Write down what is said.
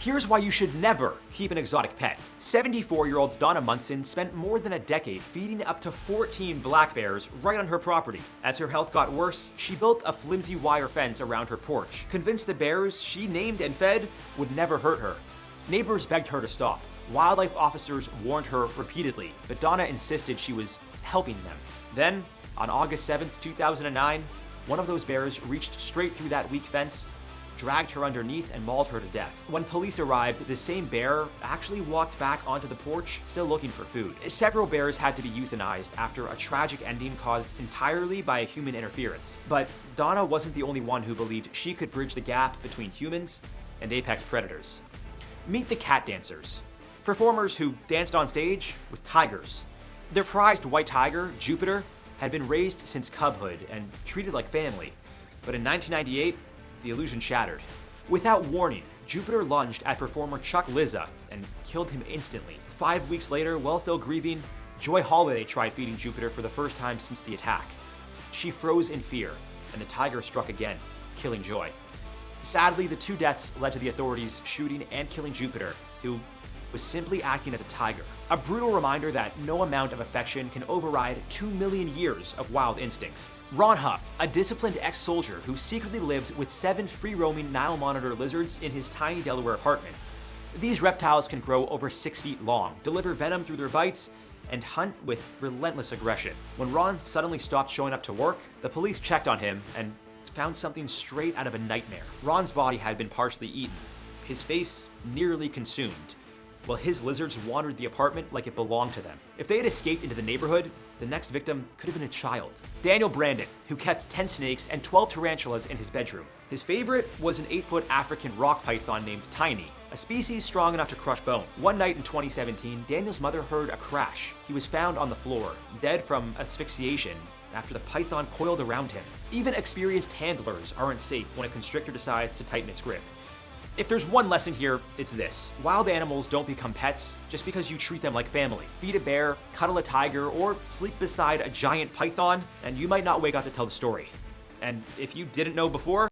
Here's why you should never keep an exotic pet. 74-year-old Donna Munson spent more than a decade feeding up to 14 black bears right on her property. As her health got worse, she built a flimsy wire fence around her porch, convinced the bears she named and fed would never hurt her. Neighbors begged her to stop. Wildlife officers warned her repeatedly, but Donna insisted she was helping them. Then, on August 7th, 2009, one of those bears reached straight through that weak fence, dragged her underneath, and mauled her to death. When police arrived, the same bear actually walked back onto the porch, still looking for food. Several bears had to be euthanized after a tragic ending caused entirely by human interference. But Donna wasn't the only one who believed she could bridge the gap between humans and apex predators. Meet the cat dancers, performers who danced on stage with tigers. Their prized white tiger, Jupiter, had been raised since cubhood and treated like family. But in 1998, the illusion shattered. Without warning, Jupiter lunged at performer Chuck Lizza and killed him instantly. 5 weeks later, while still grieving, Joy Holiday tried feeding Jupiter for the first time since the attack. She froze in fear, and the tiger struck again, killing Joy. Sadly, the two deaths led to the authorities shooting and killing Jupiter, who was simply acting as a tiger. A brutal reminder that no amount of affection can override 2 million years of wild instincts. Ron Huff, a disciplined ex-soldier who secretly lived with 7 free-roaming Nile monitor lizards in his tiny Delaware apartment. These reptiles can grow over 6 feet long, deliver venom through their bites, and hunt with relentless aggression. When Ron suddenly stopped showing up to work, the police checked on him and found something straight out of a nightmare. Ron's body had been partially eaten, his face nearly consumed, while his lizards wandered the apartment like it belonged to them. If they had escaped into the neighborhood, the next victim could have been a child. Daniel Brandon, who kept 10 snakes and 12 tarantulas in his bedroom. His favorite was an 8-foot African rock python named Tiny, a species strong enough to crush bone. One night in 2017, Daniel's mother heard a crash. He was found on the floor, dead from asphyxiation, after the python coiled around him. Even experienced handlers aren't safe when a constrictor decides to tighten its grip. If there's one lesson here, it's this. Wild animals don't become pets just because you treat them like family. Feed a bear, cuddle a tiger, or sleep beside a giant python, and you might not wake up to tell the story. And if you didn't know before,